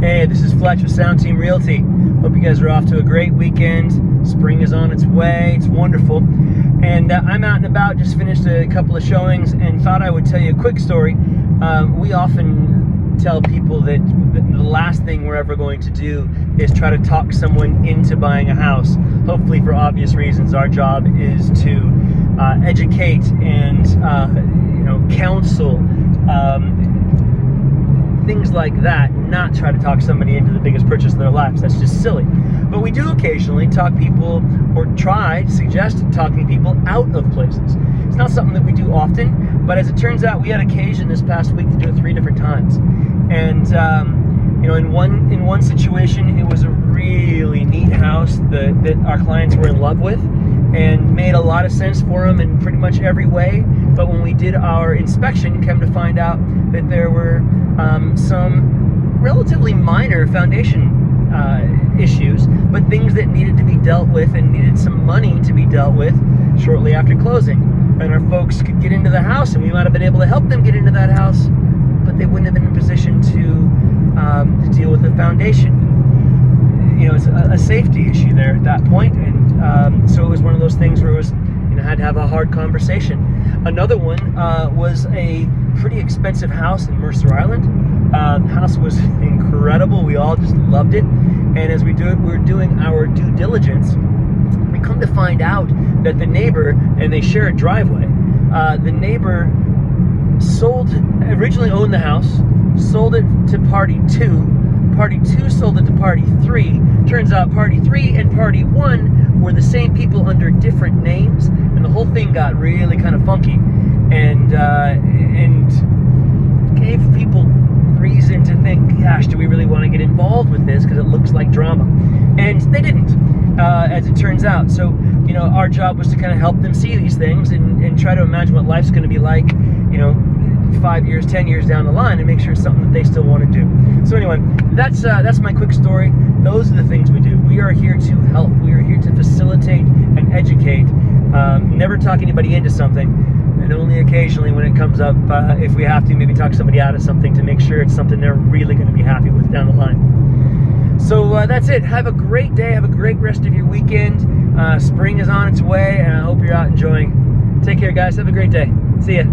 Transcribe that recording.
Hey, this is Fletch with Sound Team Realty. Hope you guys are off to a great weekend. Spring is on its way. It's wonderful. And I'm out and about, just finished a couple of showings and thought I would tell you a quick story. We often tell people that the last thing we're ever going to do is try to talk someone into buying a house. Hopefully for obvious reasons. Our job is to educate and counsel, things like that, not try to talk somebody into the biggest purchase of their lives. That's just silly. But we do occasionally talk people, or suggest talking people out of places. It's not something that we do often, but as it turns out, we had occasion this past week to do it 3 different times. And in one situation, it was a really neat house that our clients were in love with, and made a lot of sense for them in pretty much every way. But when we did our inspection, came to find out that there were some relatively minor foundation issues, but things that needed to be dealt with and needed some money to be dealt with shortly after closing. And our folks could get into the house, and we might have been able to help them get into that house, but they wouldn't have been in a position to deal with the foundation. It's a safety issue there at that point, and so it was one of those things where it was, had to have a hard conversation. Another one was a pretty expensive house in Mercer Island. The house was incredible. We all just loved it. And as we were doing our due diligence, we come to find out that the neighbor, and they share a driveway, the neighbor originally owned the house, sold it to party 2. Party 2 sold it to party 3. Turns out party 3 and party 1 were the same people under different names, and the whole thing got really kind of funky, and gave people reason to think, gosh, do we really want to get involved with this, because it looks like drama. And they didn't, as it turns out. So our job was to kind of help them see these things and try to imagine what life's going to be like 5 years, 10 years down the line, and make sure it's something that they still want to do. So anyway, that's my quick story. Those are the things we do. We are here to help. We are here to facilitate and educate. Never talk anybody into something, and only occasionally when it comes up, if we have to, maybe talk somebody out of something to make sure it's something they're really going to be happy with down the line. So that's it. Have a great day. Have a great rest of your weekend. Spring is on its way, and I hope you're out enjoying. Take care, guys. Have a great day. See ya.